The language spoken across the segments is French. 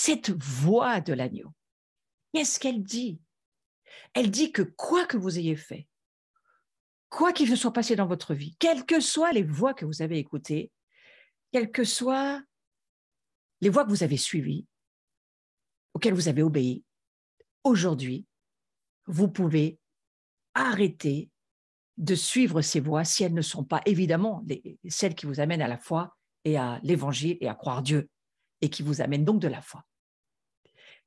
cette voix de l'agneau, qu'est-ce qu'elle dit? Elle dit que quoi que vous ayez fait, quoi qu'il se soit passé dans votre vie, quelles que soient les voix que vous avez écoutées, quelles que soient les voix que vous avez suivies, auxquelles vous avez obéi, aujourd'hui, vous pouvez arrêter de suivre ces voies si elles ne sont pas évidemment celles qui vous amènent à la foi et à l'évangile et à croire Dieu et qui vous amènent donc de la foi.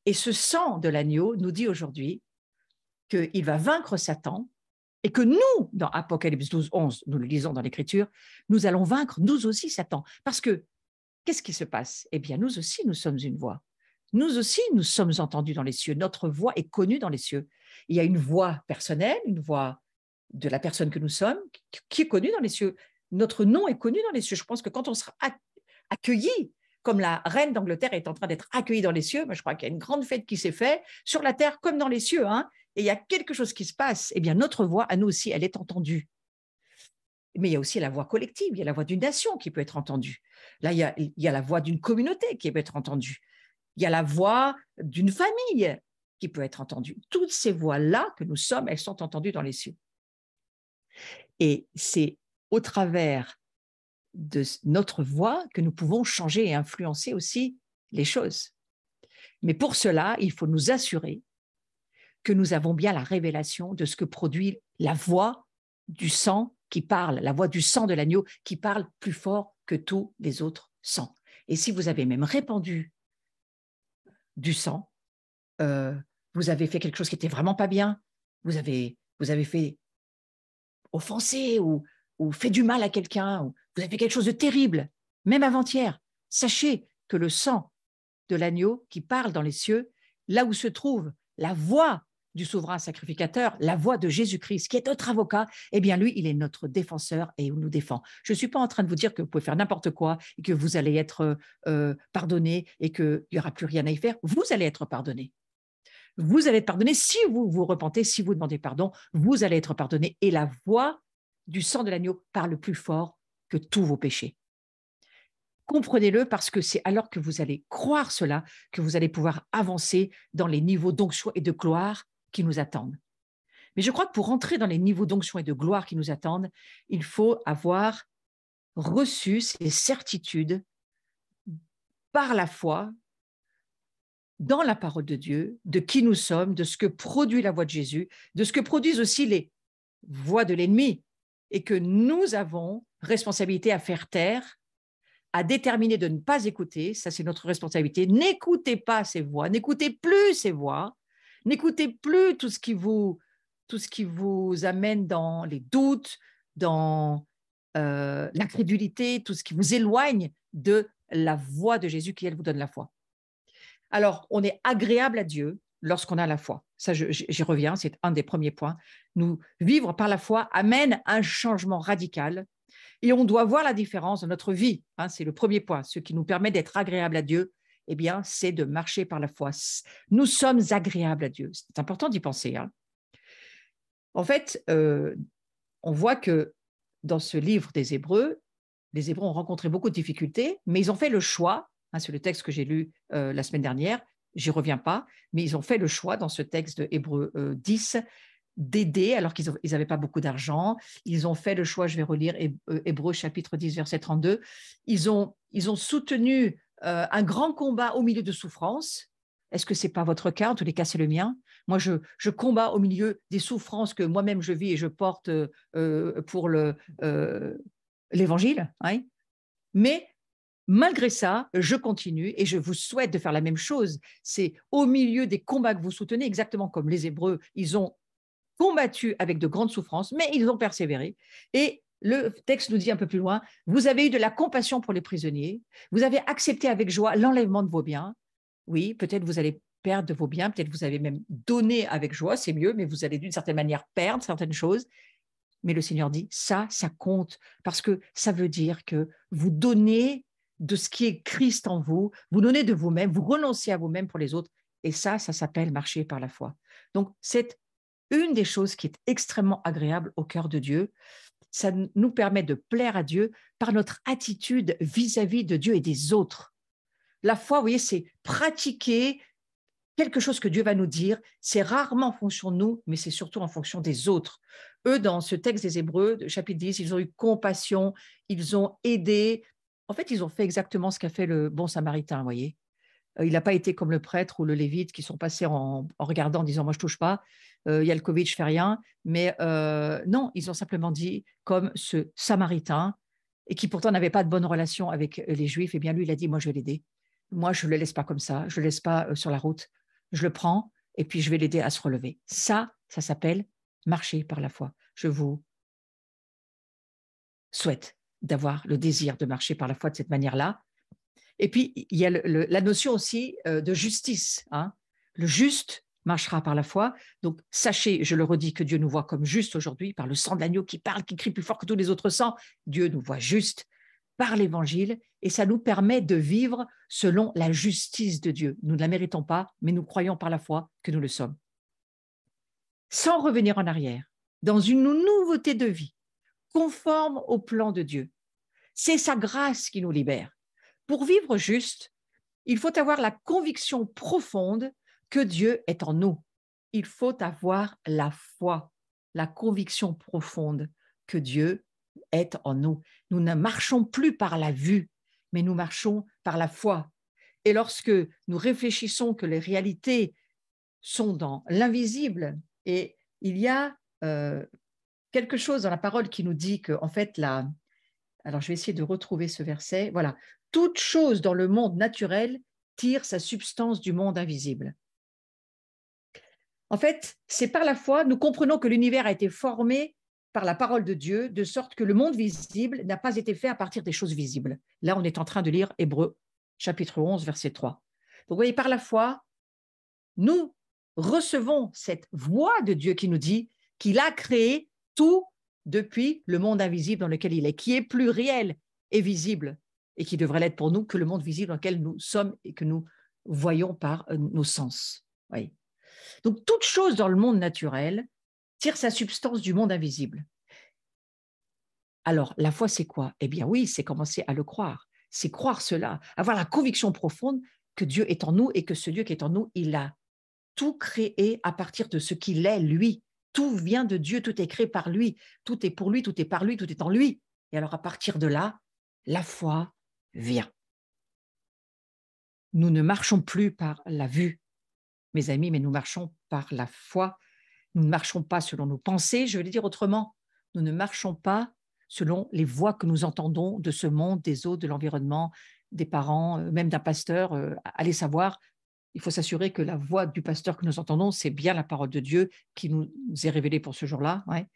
Et ce sang de l'agneau nous dit aujourd'hui qu'il va vaincre Satan et que nous, dans Apocalypse 12, 11, nous le lisons dans l'Écriture, nous allons vaincre nous aussi Satan. Parce que, qu'est-ce qui se passe? Eh bien, nous aussi, nous sommes une voix. Nous aussi, nous sommes entendus dans les cieux. Notre voix est connue dans les cieux. Il y a une voix personnelle, une voix de la personne que nous sommes, qui est connue dans les cieux. Notre nom est connu dans les cieux. Je pense que quand on sera accueilli, comme la reine d'Angleterre est en train d'être accueillie dans les cieux, je crois qu'il y a une grande fête qui s'est faite sur la terre comme dans les cieux, hein, et il y a quelque chose qui se passe, eh bien notre voix, à nous aussi, elle est entendue. Mais il y a aussi la voix collective, il y a la voix d'une nation qui peut être entendue. Là, il y a la voix d'une communauté qui peut être entendue. Il y a la voix d'une famille qui peut être entendue. Toutes ces voix-là que nous sommes, elles sont entendues dans les cieux. Et c'est au travers de notre voix que nous pouvons changer et influencer aussi les choses. Mais pour cela, il faut nous assurer que nous avons bien la révélation de ce que produit la voix du sang qui parle, la voix du sang de l'agneau qui parle plus fort que tous les autres sangs. Et si vous avez même répandu du sang, vous avez fait quelque chose qui n'était vraiment pas bien, vous avez fait offenser ou fait du mal à quelqu'un, ou vous avez fait quelque chose de terrible, même avant-hier, sachez que le sang de l'agneau qui parle dans les cieux, là où se trouve la voix du souverain sacrificateur, la voix de Jésus-Christ, qui est notre avocat, eh bien lui, il est notre défenseur et il nous défend. Je ne suis pas en train de vous dire que vous pouvez faire n'importe quoi et que vous allez être pardonné et qu'il n'y aura plus rien à y faire. Vous allez être pardonné. Vous allez être pardonné si vous vous repentez, si vous demandez pardon, vous allez être pardonné. Et la voix du sang de l'agneau parle plus fort que tous vos péchés. Comprenez-le parce que c'est alors que vous allez croire cela que vous allez pouvoir avancer dans les niveaux d'onction et de gloire qui nous attendent. Mais je crois que pour entrer dans les niveaux d'onction et de gloire qui nous attendent, il faut avoir reçu ces certitudes par la foi dans la parole de Dieu, de qui nous sommes, de ce que produit la voix de Jésus, de ce que produisent aussi les voix de l'ennemi, et que nous avons responsabilité à faire taire, à déterminer de ne pas écouter, ça c'est notre responsabilité. N'écoutez pas ces voix, n'écoutez plus ces voix, n'écoutez plus tout ce qui vous amène dans les doutes, dans l'incrédulité, tout ce qui vous éloigne de la voix de Jésus qui, elle, vous donne la foi. Alors, on est agréable à Dieu lorsqu'on a la foi. Ça, j'y reviens, c'est un des premiers points. Nous, vivre par la foi amène un changement radical et on doit voir la différence dans notre vie. Hein, c'est le premier point. Ce qui nous permet d'être agréable à Dieu, eh bien, c'est de marcher par la foi. Nous sommes agréables à Dieu. C'est important d'y penser. Hein. En fait, on voit que dans ce livre des Hébreux, les Hébreux ont rencontré beaucoup de difficultés, mais ils ont fait le choix, hein, c'est le texte que j'ai lu la semaine dernière, j'y reviens pas, mais ils ont fait le choix dans ce texte de Hébreux 10 d'aider, alors qu'ils n'avaient pas beaucoup d'argent. Ils ont fait le choix, je vais relire Hébreux chapitre 10, verset 32, ils ont soutenu un grand combat au milieu de souffrances. Est-ce que ce n'est pas votre cas? En tous les cas, c'est le mien. Moi, je combats au milieu des souffrances que moi-même je vis et je porte pour l'évangile. Hein. Mais malgré ça, je continue et je vous souhaite de faire la même chose. C'est au milieu des combats que vous soutenez, exactement comme les Hébreux, ils ont combattu avec de grandes souffrances, mais ils ont persévéré. Et le texte nous dit un peu plus loin, vous avez eu de la compassion pour les prisonniers, vous avez accepté avec joie l'enlèvement de vos biens. Oui, peut-être vous allez perdre de vos biens, peut-être vous avez même donné avec joie, c'est mieux, mais vous allez d'une certaine manière perdre certaines choses. Mais le Seigneur dit, ça compte, parce que ça veut dire que vous donnez de ce qui est Christ en vous, vous donnez de vous-même, vous renoncez à vous-même pour les autres, et ça s'appelle marcher par la foi. Donc, c'est une des choses qui est extrêmement agréable au cœur de Dieu. Ça nous permet de plaire à Dieu par notre attitude vis-à-vis de Dieu et des autres. La foi, vous voyez, c'est pratiquer quelque chose que Dieu va nous dire. C'est rarement en fonction de nous, mais c'est surtout en fonction des autres. Eux, dans ce texte des Hébreux, chapitre 10, ils ont eu compassion, ils ont aidé. En fait, ils ont fait exactement ce qu'a fait le bon Samaritain, vous voyez. Il n'a pas été comme le prêtre ou le lévite qui sont passés en regardant, en disant « moi, je ne touche pas, il y a le Covid, je ne fais rien ». Mais non, ils ont simplement dit, comme ce Samaritain, et qui pourtant n'avait pas de bonne relation avec les Juifs, eh bien lui, il a dit « moi, je vais l'aider. Moi, je ne le laisse pas comme ça, je ne le laisse pas sur la route. Je le prends et puis je vais l'aider à se relever ». Ça s'appelle marcher par la foi. Je vous souhaite d'avoir le désir de marcher par la foi de cette manière-là. Et puis, il y a la notion aussi de justice. Hein. Le juste marchera par la foi. Donc, sachez, je le redis, que Dieu nous voit comme justes aujourd'hui, par le sang de l'agneau qui parle, qui crie plus fort que tous les autres sangs. Dieu nous voit justes par l'Évangile et ça nous permet de vivre selon la justice de Dieu. Nous ne la méritons pas, mais nous croyons par la foi que nous le sommes. Sans revenir en arrière, dans une nouveauté de vie, conforme au plan de Dieu. C'est sa grâce qui nous libère. Pour vivre juste, il faut avoir la conviction profonde que Dieu est en nous. Il faut avoir la foi, la conviction profonde que Dieu est en nous. Nous ne marchons plus par la vue, mais nous marchons par la foi. Et lorsque nous réfléchissons que les réalités sont dans l'invisible, et il y a quelque chose dans la parole qui nous dit que, en fait, alors je vais essayer de retrouver ce verset, voilà, toute chose dans le monde naturel tire sa substance du monde invisible. En fait, c'est par la foi, nous comprenons que l'univers a été formé par la parole de Dieu, de sorte que le monde visible n'a pas été fait à partir des choses visibles. Là, on est en train de lire Hébreux, chapitre 11, verset 3. Donc, vous voyez, par la foi, nous recevons cette voix de Dieu qui nous dit qu'il a créé tout depuis le monde invisible dans lequel il est, qui est plus réel et visible, et qui devrait l'être pour nous que le monde visible dans lequel nous sommes et que nous voyons par nos sens. Oui. Donc, toute chose dans le monde naturel tire sa substance du monde invisible. Alors, la foi, c'est quoi? Eh bien oui, c'est commencer à le croire. C'est croire cela, avoir la conviction profonde que Dieu est en nous et que ce Dieu qui est en nous, il a tout créé à partir de ce qu'il est, lui. Tout vient de Dieu, tout est créé par lui. Tout est pour lui, tout est par lui, tout est en lui. Et alors, à partir de là, la foi vient. Nous ne marchons plus par la vue, mes amis, mais nous marchons par la foi. Nous ne marchons pas selon nos pensées, je vais le dire autrement. Nous ne marchons pas selon les voix que nous entendons de ce monde, des autres, de l'environnement, des parents, même d'un pasteur. Allez savoir, il faut s'assurer que la voix du pasteur que nous entendons, c'est bien la parole de Dieu qui nous est révélée pour ce jour-là. Ouais.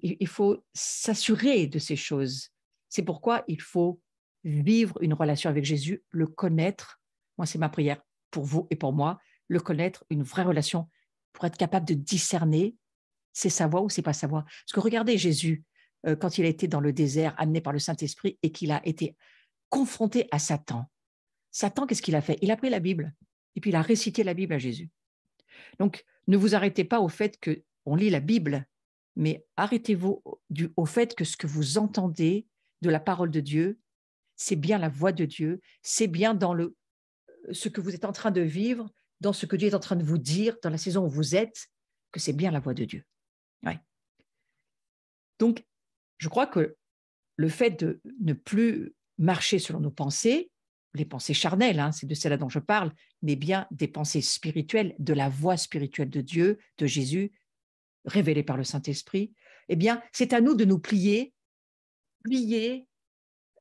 Il faut s'assurer de ces choses. C'est pourquoi il faut vivre une relation avec Jésus, le connaître. Moi, c'est ma prière pour vous et pour moi, le connaître, une vraie relation pour être capable de discerner c'est sa voix ou c'est pas sa voix. Parce que regardez Jésus, quand il a été dans le désert, amené par le Saint-Esprit et qu'il a été confronté à Satan. Satan, qu'est-ce qu'il a fait? Il a pris la Bible et puis il a récité la Bible à Jésus. Donc, ne vous arrêtez pas au fait qu'on lit la Bible, mais arrêtez-vous au fait que ce que vous entendez de la parole de Dieu, c'est bien la voix de Dieu, c'est bien dans ce que vous êtes en train de vivre, dans ce que Dieu est en train de vous dire, dans la saison où vous êtes, que c'est bien la voix de Dieu. Ouais. Donc, je crois que le fait de ne plus marcher selon nos pensées, les pensées charnelles, hein, c'est de celles-là dont je parle, mais bien des pensées spirituelles, de la voix spirituelle de Dieu, de Jésus, révélée par le Saint-Esprit, eh bien, c'est à nous de nous plier,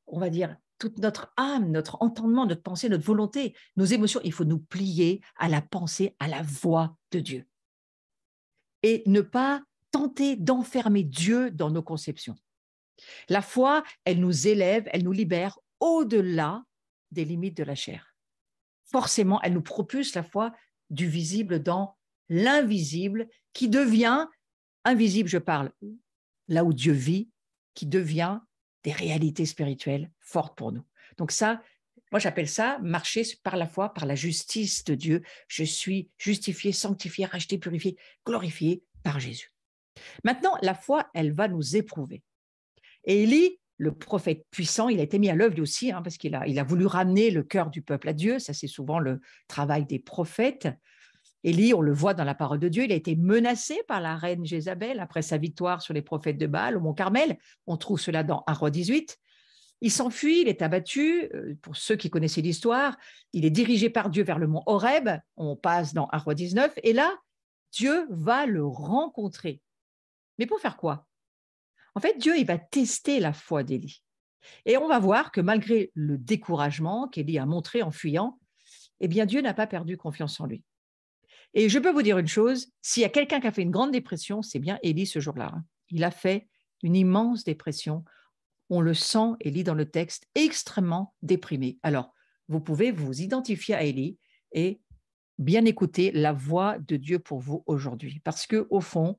on va dire, toute notre âme, notre entendement, notre pensée, notre volonté, nos émotions, il faut nous plier à la pensée, à la voix de Dieu. Et ne pas tenter d'enfermer Dieu dans nos conceptions. La foi, elle nous élève, elle nous libère au-delà des limites de la chair. Forcément, elle nous propulse la foi du visible dans l'invisible qui devient, invisible je parle, là où Dieu vit, qui devient des réalités spirituelles fortes pour nous. Donc ça, moi j'appelle ça marcher par la foi, par la justice de Dieu. Je suis justifié, sanctifié, racheté, purifié, glorifié par Jésus. Maintenant, la foi, elle va nous éprouver. Et Élie, le prophète puissant, il a été mis à l'œuvre lui aussi, hein, parce il a voulu ramener le cœur du peuple à Dieu. Ça, c'est souvent le travail des prophètes. Élie, on le voit dans la parole de Dieu, il a été menacé par la reine Jézabel après sa victoire sur les prophètes de Baal au mont Carmel. On trouve cela dans 1 roi 18. Il s'enfuit, il est abattu. Pour ceux qui connaissaient l'histoire, il est dirigé par Dieu vers le mont Horeb. On passe dans 1 roi 19. Et là, Dieu va le rencontrer. Mais pour faire quoi? En fait, Dieu, il va tester la foi d'Élie. Et on va voir que malgré le découragement qu'Élie a montré en fuyant, eh bien, Dieu n'a pas perdu confiance en lui. Et je peux vous dire une chose, s'il y a quelqu'un qui a fait une grande dépression, c'est bien Élie ce jour-là. Il a fait une immense dépression. On le sent, Élie, dans le texte, extrêmement déprimé. Alors, vous pouvez vous identifier à Élie et bien écouter la voix de Dieu pour vous aujourd'hui. Parce qu'au fond,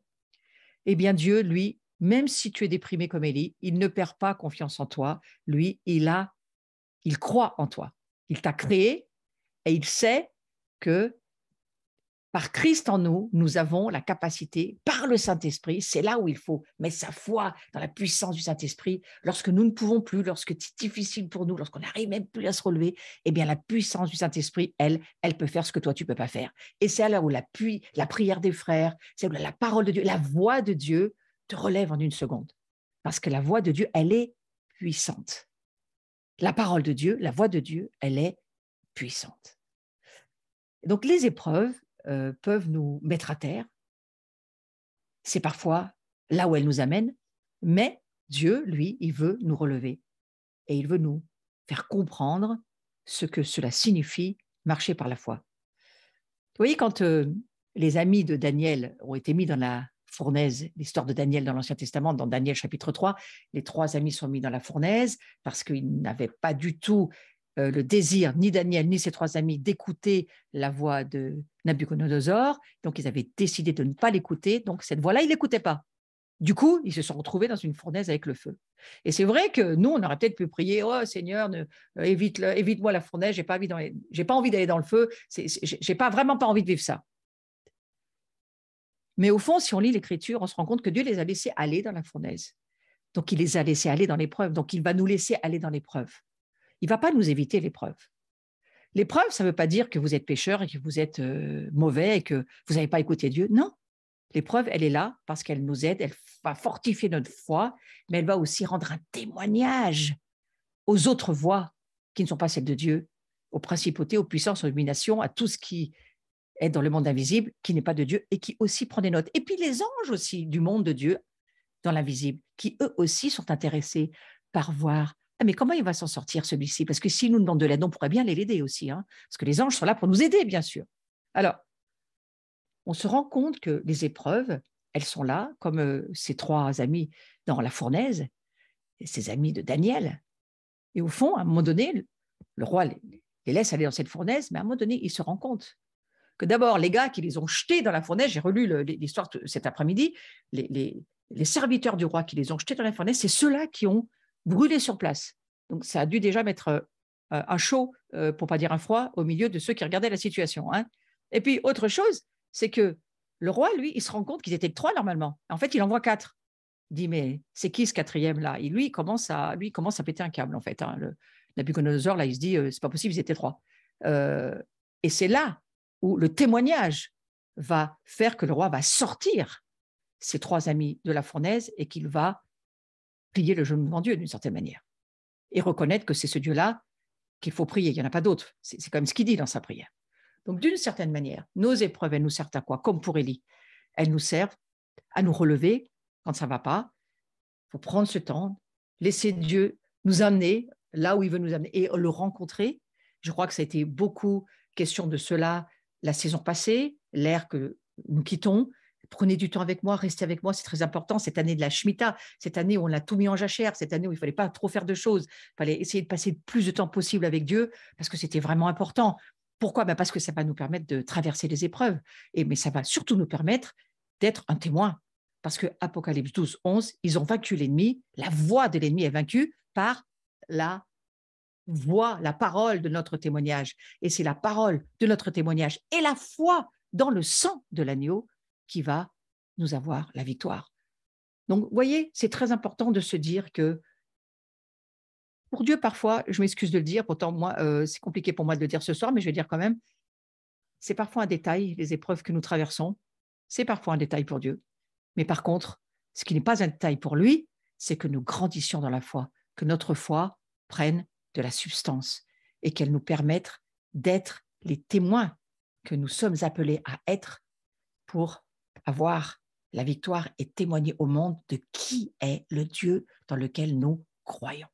eh bien, Dieu, lui, même si tu es déprimé comme Élie, il ne perd pas confiance en toi. Lui, il croit en toi. Il t'a créé et il sait que par Christ en nous, nous avons la capacité, par le Saint-Esprit, c'est là où il faut mettre sa foi dans la puissance du Saint-Esprit, lorsque nous ne pouvons plus, lorsque c'est difficile pour nous, lorsqu'on n'arrive même plus à se relever, eh bien la puissance du Saint-Esprit, elle peut faire ce que toi, tu ne peux pas faire. Et c'est là où la prière des frères, c'est où la parole de Dieu, la voix de Dieu te relève en une seconde. Parce que la voix de Dieu, elle est puissante. La parole de Dieu, la voix de Dieu, elle est puissante. Donc les épreuves, peuvent nous mettre à terre. C'est parfois là où elles nous amènent, mais Dieu, lui, il veut nous relever et il veut nous faire comprendre ce que cela signifie marcher par la foi. Vous voyez, quand les amis de Daniel ont été mis dans la fournaise, l'histoire de Daniel dans l'Ancien Testament, dans Daniel chapitre 3, les 3 amis sont mis dans la fournaise parce qu'ils n'avaient pas du tout le désir, ni Daniel, ni ses 3 amis, d'écouter la voix de Nabuchodonosor. Donc, ils avaient décidé de ne pas l'écouter. Donc, cette voix-là, ils ne l'écoutaient pas. Du coup, ils se sont retrouvés dans une fournaise avec le feu. Et c'est vrai que nous, on aurait peut-être pu prier, oh Seigneur, évite-moi la fournaise, j'ai pas envie d'aller dans le feu, j'ai vraiment pas envie de vivre ça. Mais au fond, si on lit l'Écriture, on se rend compte que Dieu les a laissés aller dans la fournaise. Donc, il les a laissés aller dans l'épreuve. Donc, il va nous laisser aller dans l'épreuve. Il ne va pas nous éviter l'épreuve. L'épreuve, ça ne veut pas dire que vous êtes pécheur et que vous êtes mauvais et que vous n'avez pas écouté Dieu. Non, l'épreuve, elle est là parce qu'elle nous aide, elle va fortifier notre foi, mais elle va aussi rendre un témoignage aux autres voies qui ne sont pas celles de Dieu, aux principautés, aux puissances, aux dominations, à tout ce qui est dans le monde invisible, qui n'est pas de Dieu et qui aussi prend des notes. Et puis les anges aussi du monde de Dieu dans l'invisible, qui eux aussi sont intéressés par voir mais comment il va s'en sortir celui-ci? Parce que s'il nous demande de l'aide, on pourrait bien l'aider aussi, hein, parce que les anges sont là pour nous aider, bien sûr. Alors, on se rend compte que les épreuves, elles sont là, comme ces 3 amis dans la fournaise, et ces amis de Daniel. Et au fond, à un moment donné, le roi les laisse aller dans cette fournaise, mais à un moment donné, il se rend compte que d'abord, les gars qui les ont jetés dans la fournaise, j'ai relu l'histoire cet après-midi, les serviteurs du roi qui les ont jetés dans la fournaise, c'est ceux-là qui ont brûlé sur place. Donc, ça a dû déjà mettre un chaud, pour ne pas dire un froid, au milieu de ceux qui regardaient la situation. Hein. Et puis, autre chose, c'est que le roi, lui, il se rend compte qu'ils étaient 3 normalement. En fait, il envoie 4. Il dit, mais c'est qui ce 4e-là? Et lui, il commence à péter un câble, en fait. Hein. Nabuchodonosor, là, il se dit, c'est pas possible, ils étaient 3. Et c'est là où le témoignage va faire que le roi va sortir ses 3 amis de la fournaise et qu'il va plier le genou devant Dieu d'une certaine manière et reconnaître que c'est ce Dieu-là qu'il faut prier, il n'y en a pas d'autre. C'est quand même ce qu'il dit dans sa prière. Donc, d'une certaine manière, nos épreuves, elles nous servent à quoi? Comme pour Élie, elles nous servent à nous relever quand ça ne va pas. Il faut prendre ce temps, laisser Dieu nous amener là où il veut nous amener et le rencontrer. Je crois que ça a été beaucoup question de cela la saison passée, l'ère que nous quittons. Prenez du temps avec moi, restez avec moi, c'est très important. Cette année de la Shemitah, cette année où on a tout mis en jachère, cette année où il ne fallait pas trop faire de choses, il fallait essayer de passer le plus de temps possible avec Dieu parce que c'était vraiment important. Pourquoi? Parce que ça va nous permettre de traverser les épreuves, mais ça va surtout nous permettre d'être un témoin. Parce que Apocalypse 12, 11, ils ont vaincu l'ennemi, la voix de l'ennemi est vaincue par la voix, la parole de notre témoignage. Et c'est la parole de notre témoignage et la foi dans le sang de l'agneau qui va nous avoir la victoire. Donc, vous voyez, c'est très important de se dire que Pour Dieu, parfois, je m'excuse de le dire, pourtant moi, c'est compliqué pour moi de le dire ce soir, mais je vais le dire quand même, c'est parfois un détail, les épreuves que nous traversons, c'est parfois un détail pour Dieu. Mais par contre, ce qui n'est pas un détail pour lui, c'est que nous grandissions dans la foi, que notre foi prenne de la substance et qu'elle nous permette d'être les témoins que nous sommes appelés à être pour avoir la victoire et témoigner au monde de qui est le Dieu dans lequel nous croyons.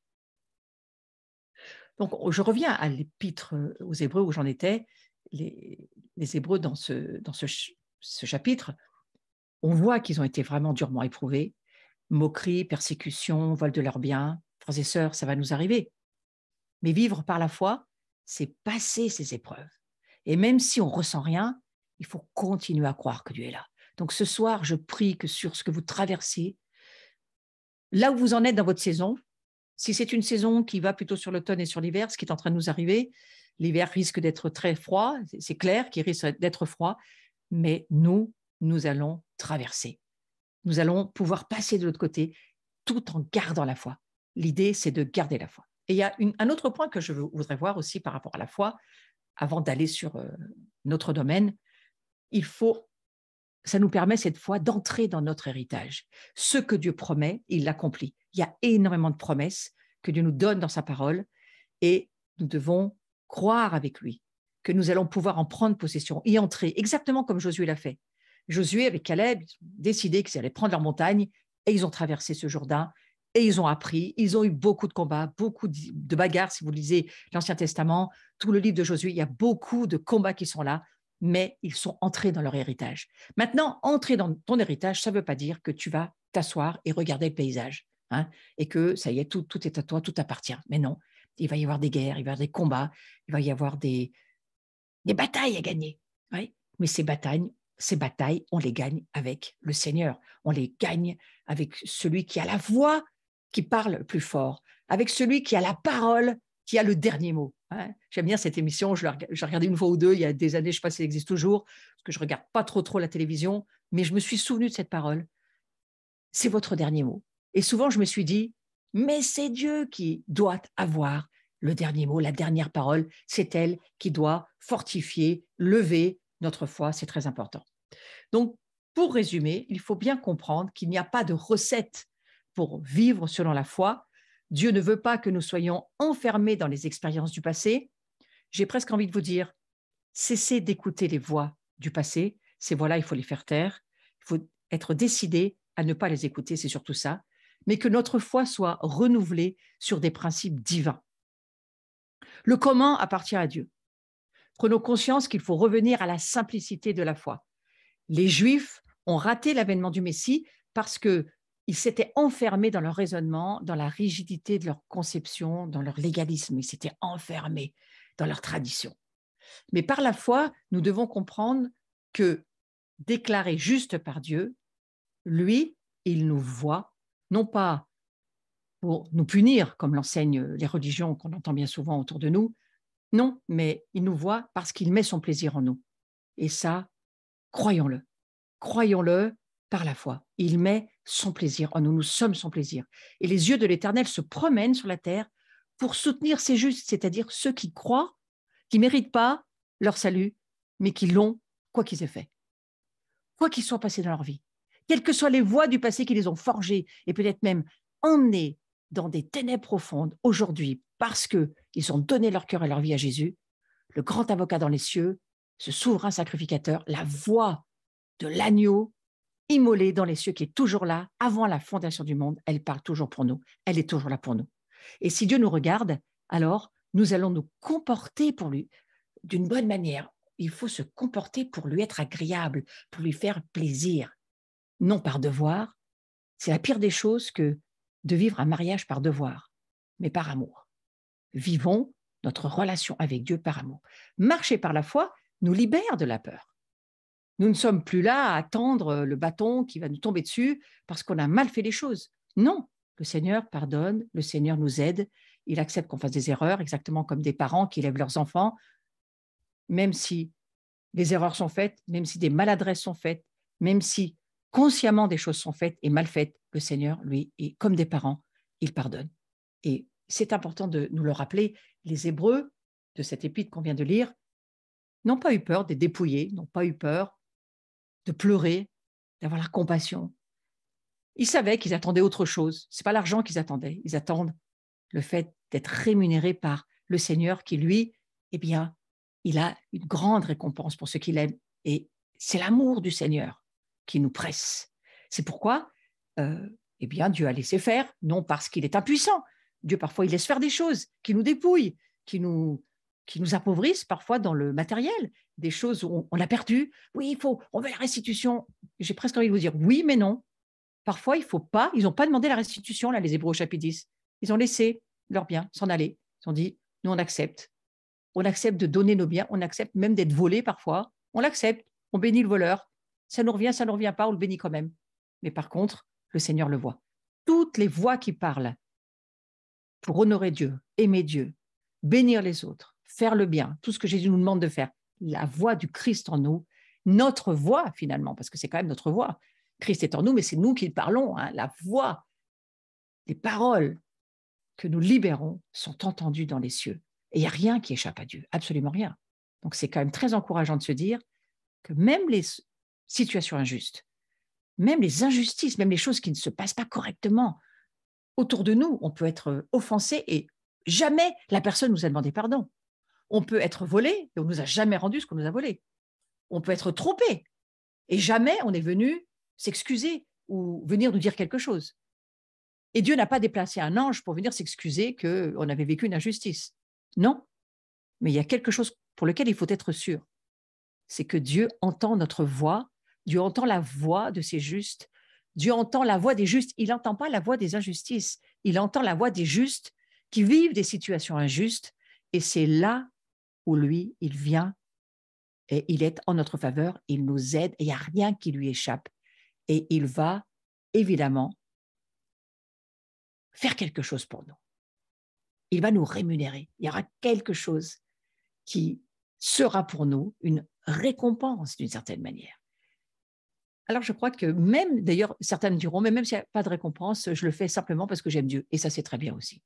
Donc, je reviens à l'épître aux Hébreux où j'en étais. Les Hébreux, dans ce chapitre, on voit qu'ils ont été vraiment durement éprouvés. Moqueries, persécutions, vol de leurs biens. Frères et sœurs, ça va nous arriver. Mais vivre par la foi, c'est passer ces épreuves. Et même si on ne ressent rien, il faut continuer à croire que Dieu est là. Donc ce soir, je prie que sur ce que vous traversez, là où vous en êtes dans votre saison, si c'est une saison qui va plutôt sur l'automne et sur l'hiver, ce qui est en train de nous arriver, l'hiver risque d'être très froid, c'est clair qu'il risque d'être froid, mais nous allons traverser. Nous allons pouvoir passer de l'autre côté tout en gardant la foi. L'idée, c'est de garder la foi. Et il y a un autre point que je voudrais voir aussi par rapport à la foi, avant d'aller sur notre domaine. Ça nous permet cette fois d'entrer dans notre héritage. Ce que Dieu promet, il l'accomplit. Il y a énormément de promesses que Dieu nous donne dans sa parole et nous devons croire avec lui que nous allons pouvoir en prendre possession, y entrer, exactement comme Josué l'a fait. Josué avec Caleb, ils ont décidé qu'ils allaient prendre leur montagne et ils ont traversé ce Jourdain et ils ont appris, ils ont eu beaucoup de combats, beaucoup de bagarres. Si vous lisez l'Ancien Testament, tout le livre de Josué, il y a beaucoup de combats qui sont là, mais ils sont entrés dans leur héritage. Maintenant, entrer dans ton héritage, ça ne veut pas dire que tu vas t'asseoir et regarder le paysage, hein, et que ça y est, tout est à toi, tout t'appartient. Mais non, il va y avoir des guerres, il va y avoir des combats, il va y avoir des batailles à gagner. Oui. Mais ces batailles, on les gagne avec le Seigneur. On les gagne avec celui qui a la voix qui parle plus fort, avec celui qui a la parole, qui a le dernier mot. Hein. J'aime bien cette émission, je l'ai regardée une fois ou deux, il y a des années, je ne sais pas si elle existe toujours, parce que je ne regarde pas trop la télévision, mais je me suis souvenu de cette parole. C'est votre dernier mot. Et souvent, je me suis dit, mais c'est Dieu qui doit avoir le dernier mot, la dernière parole. C'est elle qui doit fortifier, lever notre foi. C'est très important. Donc, pour résumer, il faut bien comprendre qu'il n'y a pas de recette pour vivre selon la foi. Dieu ne veut pas que nous soyons enfermés dans les expériences du passé. J'ai presque envie de vous dire, cessez d'écouter les voix du passé. Ces voix-là, il faut les faire taire. Il faut être décidé à ne pas les écouter, c'est surtout ça, mais que notre foi soit renouvelée sur des principes divins. Le comment appartient à Dieu. Prenons conscience qu'il faut revenir à la simplicité de la foi. Les Juifs ont raté l'avènement du Messie parce qu'ils s'étaient enfermés dans leur raisonnement, dans la rigidité de leur conception, dans leur légalisme. Ils s'étaient enfermés dans leur tradition. Mais par la foi, nous devons comprendre que déclaré juste par Dieu, lui, il nous voit, non pas pour nous punir, comme l'enseignent les religions qu'on entend bien souvent autour de nous, non, mais il nous voit parce qu'il met son plaisir en nous. Et ça, croyons-le. Croyons-le par la foi. Il met son plaisir en nous. Nous sommes son plaisir. Et les yeux de l'Éternel se promènent sur la terre pour soutenir ces justes, c'est-à-dire ceux qui croient, qui ne méritent pas leur salut, mais qui l'ont, quoi qu'ils aient fait. Quoi qu'ils soient passés dans leur vie. Quelles que soient les voies du passé qui les ont forgés et peut-être même emmenés dans des ténèbres profondes aujourd'hui parce qu'ils ont donné leur cœur et leur vie à Jésus, le grand avocat dans les cieux, ce souverain sacrificateur, la voix de l'agneau immolé dans les cieux qui est toujours là avant la fondation du monde, elle parle toujours pour nous, elle est toujours là pour nous. Et si Dieu nous regarde, alors nous allons nous comporter pour lui d'une bonne manière. Il faut se comporter pour lui être agréable, pour lui faire plaisir, non par devoir. C'est la pire des choses que de vivre un mariage par devoir, mais par amour. Vivons notre relation avec Dieu par amour. Marcher par la foi nous libère de la peur. Nous ne sommes plus là à attendre le bâton qui va nous tomber dessus parce qu'on a mal fait les choses. Non, le Seigneur pardonne, le Seigneur nous aide, il accepte qu'on fasse des erreurs, exactement comme des parents qui élèvent leurs enfants, même si des erreurs sont faites, même si des maladresses sont faites, même si consciemment des choses sont faites et mal faites, le Seigneur, lui, est comme des parents, il pardonne. Et c'est important de nous le rappeler, les Hébreux de cet épître qu'on vient de lire n'ont pas eu peur d'être dépouillés, n'ont pas eu peur de pleurer, d'avoir la compassion. Ils savaient qu'ils attendaient autre chose. Ce n'est pas l'argent qu'ils attendaient. Ils attendent le fait d'être rémunérés par le Seigneur qui, lui, eh bien, il a une grande récompense pour ce qu'il aime. Et c'est l'amour du Seigneur qui nous presse. C'est pourquoi eh bien, Dieu a laissé faire, non parce qu'il est impuissant. Dieu, parfois, il laisse faire des choses qui nous dépouillent, qui nous appauvrissent parfois dans le matériel, des choses où on a perdu. Oui, on veut la restitution. J'ai presque envie de vous dire oui, mais non. Parfois, il ne faut pas, ils n'ont pas demandé la restitution, là, les Hébreux au chapitre 10. Ils ont laissé leurs biens s'en aller. Ils ont dit, nous, on accepte. On accepte de donner nos biens, on accepte même d'être volés parfois. On l'accepte, on bénit le voleur. Ça nous revient pas, on le bénit quand même. Mais par contre, le Seigneur le voit. Toutes les voix qui parlent pour honorer Dieu, aimer Dieu, bénir les autres, faire le bien, tout ce que Jésus nous demande de faire, la voix du Christ en nous, notre voix finalement, parce que c'est quand même notre voix. Christ est en nous, mais c'est nous qui parlons. Hein. La voix, les paroles que nous libérons sont entendues dans les cieux. Et il n'y a rien qui échappe à Dieu, absolument rien. Donc c'est quand même très encourageant de se dire que même les situations injustes, même les injustices, même les choses qui ne se passent pas correctement autour de nous, on peut être offensé et jamais la personne nous a demandé pardon. On peut être volé et on ne nous a jamais rendu ce qu'on nous a volé. On peut être trompé et jamais on est venu s'excuser ou venir nous dire quelque chose. Et Dieu n'a pas déplacé un ange pour venir s'excuser qu'on avait vécu une injustice. Non, mais il y a quelque chose pour lequel il faut être sûr. C'est que Dieu entend notre voix, Dieu entend la voix de ses justes, Dieu entend la voix des justes, il n'entend pas la voix des injustices, il entend la voix des justes qui vivent des situations injustes, et c'est là où lui, il vient et il est en notre faveur, il nous aide, et il n'y a rien qui lui échappe. Et il va, évidemment, faire quelque chose pour nous. Il va nous rémunérer. Il y aura quelque chose qui sera pour nous une récompense d'une certaine manière. Alors, je crois que même, d'ailleurs, certains me diront, mais même s'il n'y a pas de récompense, je le fais simplement parce que j'aime Dieu. Et ça, c'est très bien aussi.